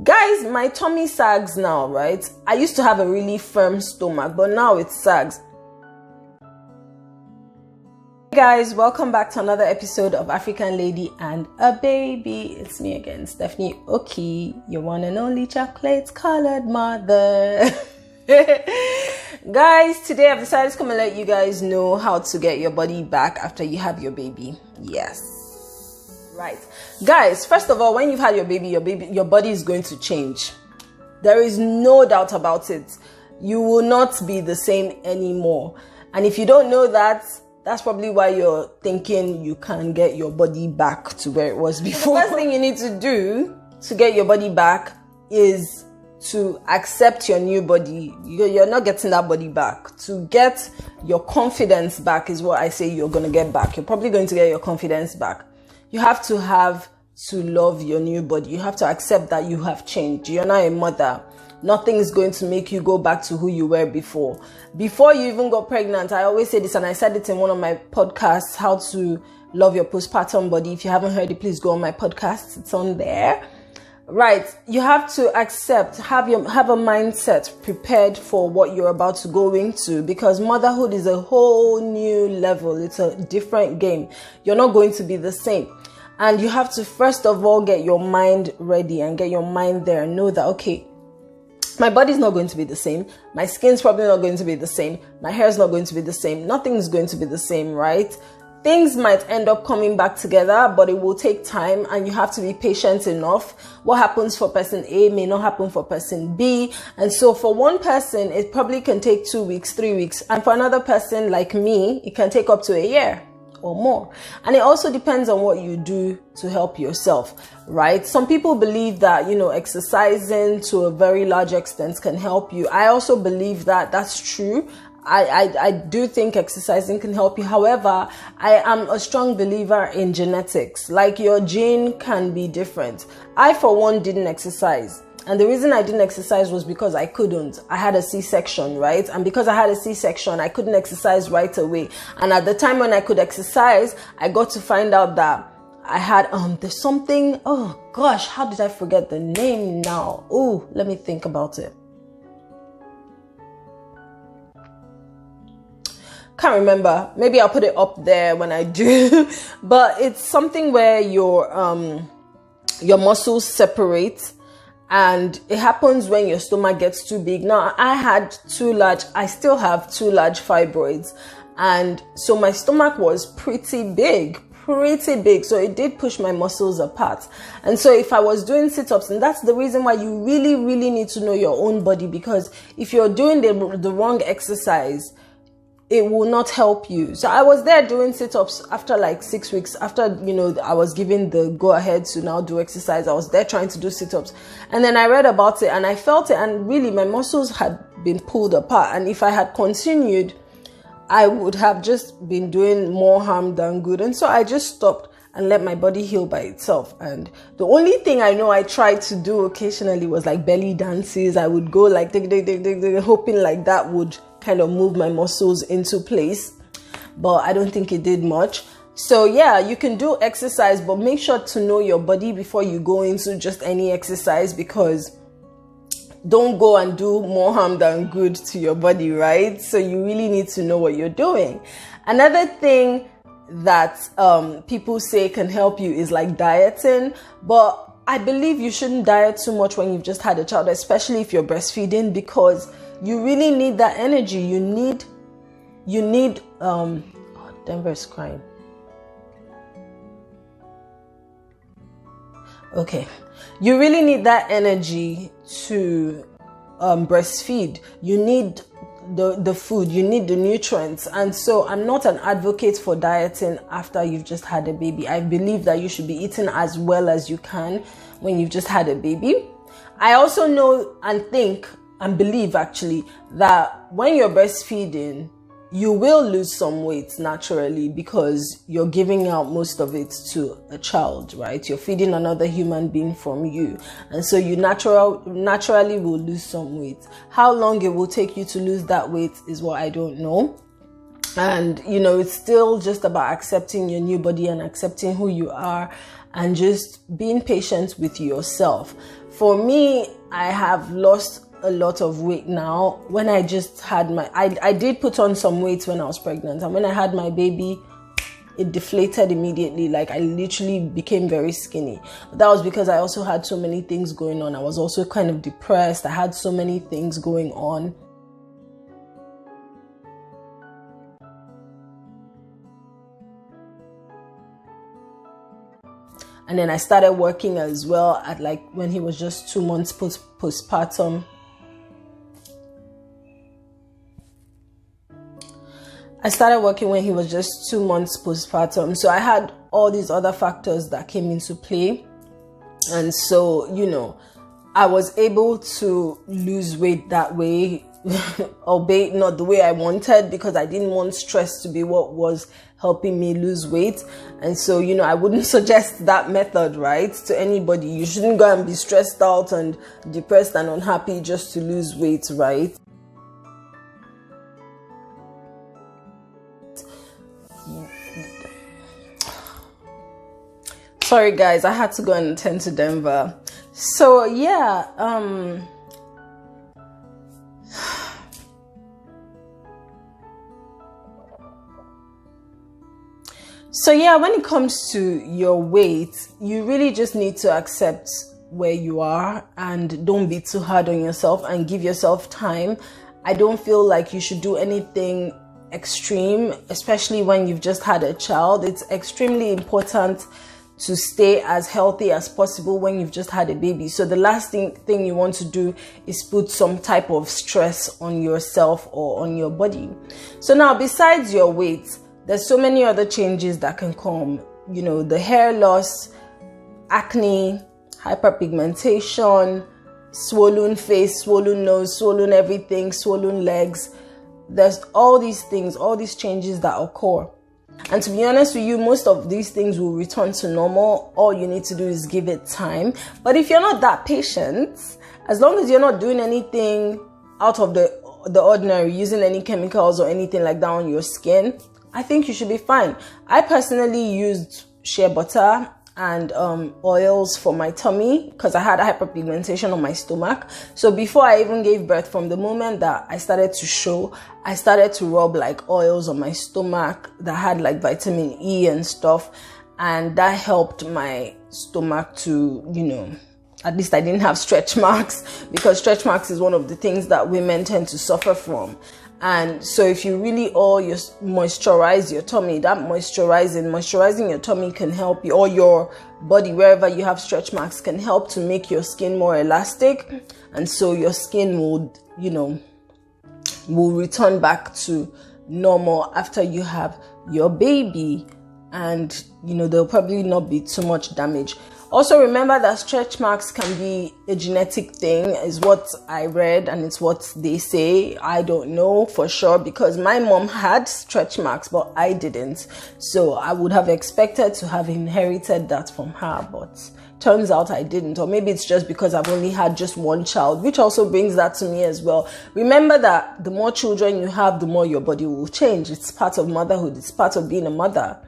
Guys, my tummy sags now, right? I used to have a really firm stomach, but now it sags. Hey guys, welcome back to another episode of African Lady and a Baby. It's me again, Stephanie Oki, your one and only chocolate-colored mother. Guys, today I've decided to come and let you guys know how to get your body back after you have your baby. Yes. Right. Guys, first of all, when you've had your body is going to change. There is no doubt about it. You will not be the same anymore. And if you don't know that, that's probably why you're thinking you can get your body back to where it was before. The first thing you need to do to get your body back is to accept your new body. You're not getting that body back. To get your confidence back is what I say you're going to get back. You're probably going to get your confidence back. You have to love your new body. You have to accept that you have changed. You're not a mother. Nothing is going to make you go back to who you were before. Before you even got pregnant, I always say this, and I said it in one of my podcasts, How to Love Your Post-Partum Body. If you haven't heard it, please go on my podcast. It's on there. Right. You have to accept, have a mindset prepared for what you're about to go into, because motherhood is a whole new level. It's a different game. You're not going to be the same. And you have to first of all get your mind ready and get your mind there and know that, okay, my body's not going to be the same. My skin's probably not going to be the same. My hair's not going to be the same. Nothing's going to be the same, right? Things might end up coming back together, but it will take time and you have to be patient enough. What happens for person A may not happen for person B. And so for one person, it probably can take 2 weeks, 3 weeks. And for another person like me, it can take up to a year or more. And it also depends on what you do to help yourself, right? Some people believe that, exercising to a very large extent can help you. I also believe that that's true. I do think exercising can help you. However, I am a strong believer in genetics. Like, your gene can be different. I, for one, didn't exercise. And the reason I didn't exercise was because I couldn't. I had a C-section, right? And because I had a C-section, I couldn't exercise right away. And at the time when I could exercise, I got to find out that I had, there's something, oh gosh, how did I forget the name now? Oh, let me think about it. Can't remember. Maybe I'll put it up there when I do. But it's something where your muscles separate. And it happens when your stomach gets too big. Now, I still have 2 large fibroids. And so my stomach was pretty big. So it did push my muscles apart. And so if I was doing sit-ups, and that's the reason why you really, really need to know your own body, because if you're doing the wrong exercise, it will not help you. So I was there doing sit-ups after like 6 weeks. After, I was given the go-ahead to now do exercise. I was there trying to do sit-ups. And then I read about it and I felt it. And really, my muscles had been pulled apart. And if I had continued, I would have just been doing more harm than good. And so I just stopped and let my body heal by itself. And the only thing I know I tried to do occasionally was like belly dances. I would go like, hoping like that would kind of move my muscles into place, but I don't think it did much. So yeah, you can do exercise, but make sure to know your body before you go into just any exercise, because don't go and do more harm than good to your body, right? So you really need to know what you're doing. Another thing that people say can help you is like dieting, but I believe you shouldn't diet too much when you've just had a child, especially if you're breastfeeding, because you really need that energy. You need, Denver's crying. Okay. You really need that energy to breastfeed. You need the food, you need the nutrients. And so I'm not an advocate for dieting after you've just had a baby. I believe that you should be eating as well as you can when you've just had a baby. I also know and think and believe actually that when you're breastfeeding, you will lose some weight naturally, because you're giving out most of it to a child, right? You're feeding another human being from you. And so you naturally will lose some weight. How long it will take you to lose that weight is what I don't know. And, it's still just about accepting your new body and accepting who you are and just being patient with yourself. For me, I have lost a lot of weight now. When I just had I did put on some weight when I was pregnant, and when I had my baby, it deflated immediately. Like, I literally became very skinny. But that was because I also had so many things going on. I was also kind of depressed. I had so many things going on. And then I started working as well at like when he was just 2 months postpartum. I started working when he was just 2 months postpartum. So I had all these other factors that came into play. And so, you know, I was able to lose weight that way, albeit not the way I wanted, because I didn't want stress to be what was helping me lose weight. And so, you know, I wouldn't suggest that method, right, to anybody. You shouldn't go and be stressed out and depressed and unhappy just to lose weight, right? Sorry guys, I had to go and attend to Denver. So yeah, when it comes to your weight, you really just need to accept where you are and don't be too hard on yourself and give yourself time. I don't feel like you should do anything extreme, especially when you've just had a child. It's extremely important to stay as healthy as possible when you've just had a baby. So the last thing you want to do is put some type of stress on yourself or on your body. So now, besides your weight, there's so many other changes that can come. You know, the hair loss, acne, hyperpigmentation, swollen face, swollen nose, swollen everything, swollen legs. There's all these things, all these changes that occur. And to be honest with you, most of these things will return to normal. All you need to do is give it time. But if you're not that patient, as long as you're not doing anything out of the ordinary, using any chemicals or anything like that on your skin, I think you should be fine. I personally used shea butter and oils for my tummy because I had hyperpigmentation on my stomach. So before I even gave birth, from the moment that I started to show, I started to rub like oils on my stomach that had like vitamin E and stuff, and that helped my stomach to, you know, at least I didn't have stretch marks, because stretch marks is one of the things that women tend to suffer from. And so if you really moisturize your tummy, that moisturizing your tummy can help you, or your body, wherever you have stretch marks, can help to make your skin more elastic. And so your skin will, you know, will return back to normal after you have your baby. And, you know, there'll probably not be too much damage. Also, remember that stretch marks can be a genetic thing, is what I read, and it's what they say. I don't know for sure, because my mom had stretch marks, but I didn't. So I would have expected to have inherited that from her, but turns out I didn't. Or maybe it's just because I've only had just one child, which also brings that to me as well. Remember that the more children you have, the more your body will change. It's part of motherhood. It's part of being a mother.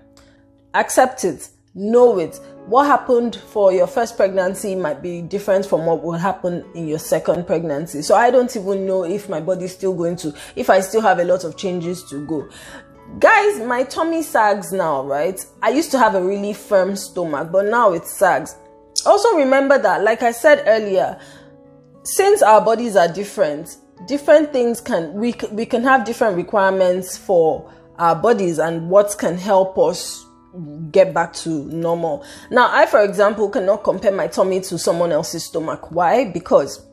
Accept it. Know it. What happened for your first pregnancy might be different from what will happen in your second pregnancy. So I don't even know if my body's still going to, if I still have a lot of changes to go. Guys, my tummy sags now, right? I used to have a really firm stomach, but now it sags. Also remember that, like I said earlier, since our bodies are different things we can have different requirements for our bodies and what can help us get back to normal. Now, I, for example, cannot compare my tummy to someone else's stomach. Why? Because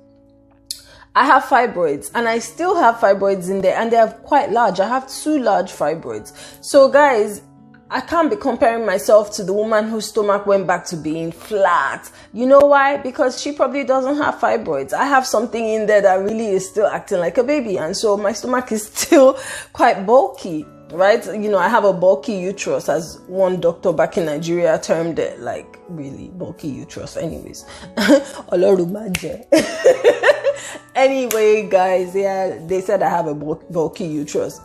I have fibroids, and I still have fibroids in there, and they are quite large. I have 2 large fibroids. So guys, I can't be comparing myself to the woman whose stomach went back to being flat. You know why? Because she probably doesn't have fibroids. I have something in there that really is still acting like a baby, and so my stomach is still quite bulky. Right? You know, I have a bulky uterus, as one doctor back in Nigeria termed it, like really bulky uterus. Anyways, anyway, guys, yeah, they said I have a bulky uterus.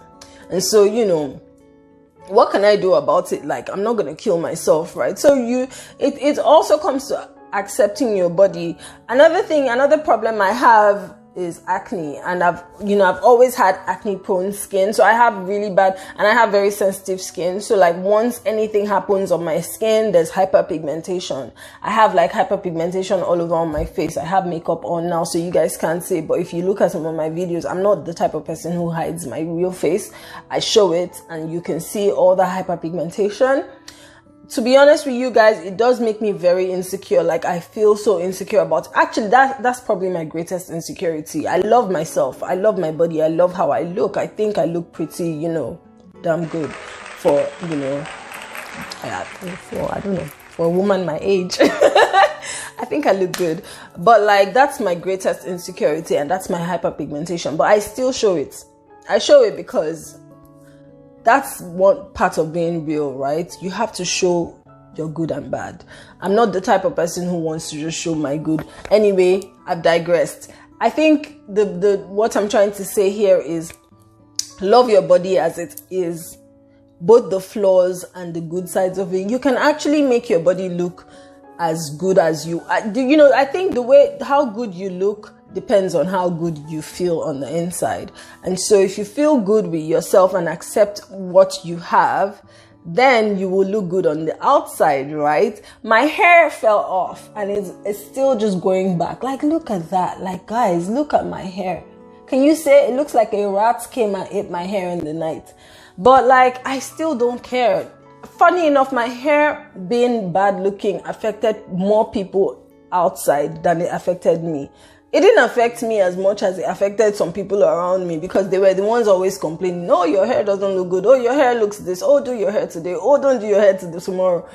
And so, you know, what can I do about it? Like, I'm not going to kill myself, right? So it also comes to accepting your body. Another problem I have is acne, and I've always had acne prone skin, so I have really bad, and I have very sensitive skin, so like once anything happens on my skin, there's hyperpigmentation. I have like hyperpigmentation all over on my face. I have makeup on now, so you guys can't see, but if you look at some of my videos, I'm not the type of person who hides my real face. I show it, and you can see all the hyperpigmentation. To be honest with you guys, it does make me very insecure. Like, I feel so insecure about it. Actually, that's probably my greatest insecurity. I love myself. I love my body. I love how I look. I think I look pretty, damn good for, for a woman my age. I think I look good. But like, that's my greatest insecurity, and that's my hyperpigmentation. But I still show it. I show it because that's one part of being real, right? You have to show your good and bad. I'm not the type of person who wants to just show my good. Anyway, I've digressed. I think what I'm trying to say here is love your body as it is, both the flaws and the good sides of it. You can actually make your body look as good as you. I think how good you look depends on how good you feel on the inside. And so if you feel good with yourself and accept what you have, then you will look good on the outside, right? My hair fell off, and it's still just going back. Like, look at that. Like, guys, look at my hair. Can you say it looks like a rat came and ate my hair in the night? But like, I still don't care. Funny enough, my hair being bad looking affected more people outside than it affected me. It didn't affect me as much as it affected some people around me, because they were the ones always complaining, oh, your hair doesn't look good. Oh, your hair looks this. Oh, do your hair today. Oh, don't do your hair tomorrow.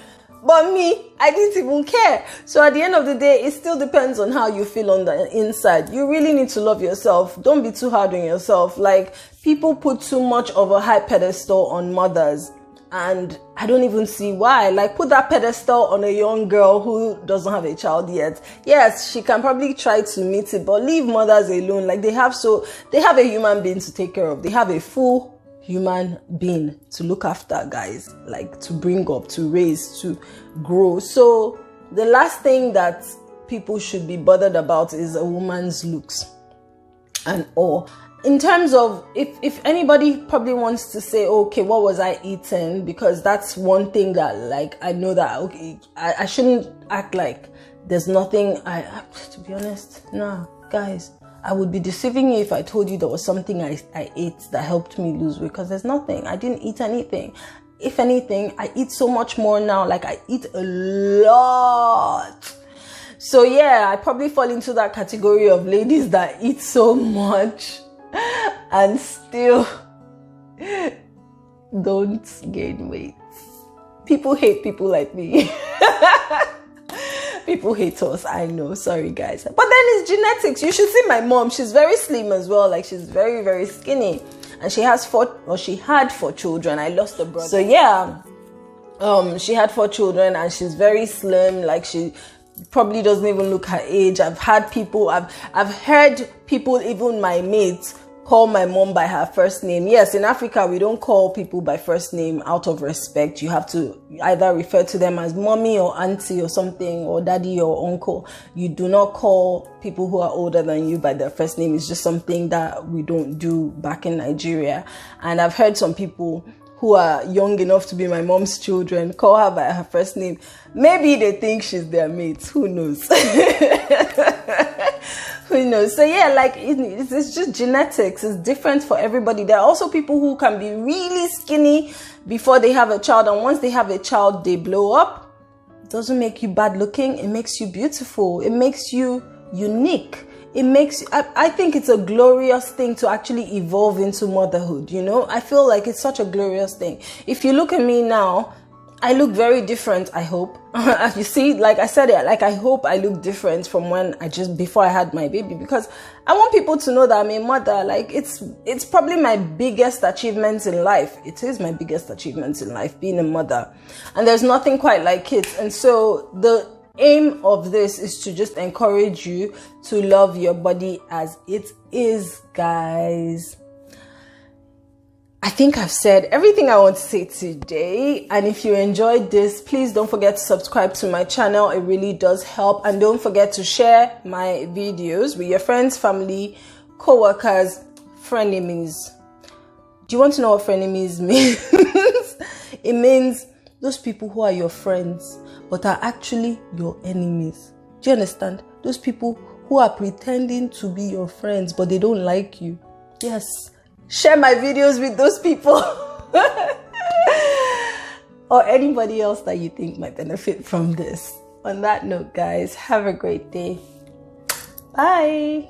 But me, I didn't even care. So at the end of the day, it still depends on how you feel on the inside. You really need to love yourself. Don't be too hard on yourself. Like, people put too much of a high pedestal on mothers, and I don't even see why. Like, put that pedestal on a young girl who doesn't have a child yet. Yes, she can probably try to meet it, but leave mothers alone. Like, they have a human being to take care of. They have a full human being to look after, guys. Like, to bring up, to raise, to grow. So the last thing that people should be bothered about is a woman's looks and all. In terms of, if anybody probably wants to say, okay, what was I eating? Because that's one thing that, like, I know that, okay, I shouldn't act like there's nothing. To be honest, nah, guys, I would be deceiving you if I told you there was something I ate that helped me lose weight, because there's nothing. I didn't eat anything. If anything, I eat so much more now. Like, I eat a lot. So yeah, I probably fall into that category of ladies that eat so much and still don't gain weight. People hate people like me. People hate us, I know. Sorry, guys. But then it's genetics. You should see my mom. She's very slim as well. Like, she's very, very skinny. And she had 4 children. I lost a brother. So yeah, she had 4 children, and she's very slim. Like, she probably doesn't even look her age. I've heard people, even my mates, call my mom by her first name. Yes, in Africa, we don't call people by first name out of respect. You have to either refer to them as mommy or auntie or something, or daddy or uncle. You do not call people who are older than you by their first name. It's just something that we don't do back in Nigeria. And I've heard some people who are young enough to be my mom's children call her by her first name. Maybe they think she's their mate. Who knows? Who knows? So yeah, like, it's just genetics. It's different for everybody. There are also people who can be really skinny before they have a child, and once they have a child, they blow up. It doesn't make you bad looking. It makes you beautiful. It makes you unique. It makes, I think it's a glorious thing to actually evolve into motherhood, you know? I feel like it's such a glorious thing. If you look at me now, I look very different, I hope. You see, like I said it, like, I hope I look different from before I had my baby, because I want people to know that I'm a mother. Like, it's probably my biggest achievement in life. It is my biggest achievement in life, being a mother. And there's nothing quite like it. And so the aim of this is to just encourage you to love your body as it is, guys. I think I've said everything I want to say today. And if you enjoyed this, please don't forget to subscribe to my channel. It really does help. And don't forget to share my videos with your friends, family, co-workers, frenemies. Do you want to know what frenemies means? It means those people who are your friends but are actually your enemies. Do you understand? Those people who are pretending to be your friends but they don't like you. Yes. Share my videos with those people. Or anybody else that you think might benefit from this. On that note, guys, have a great day. Bye.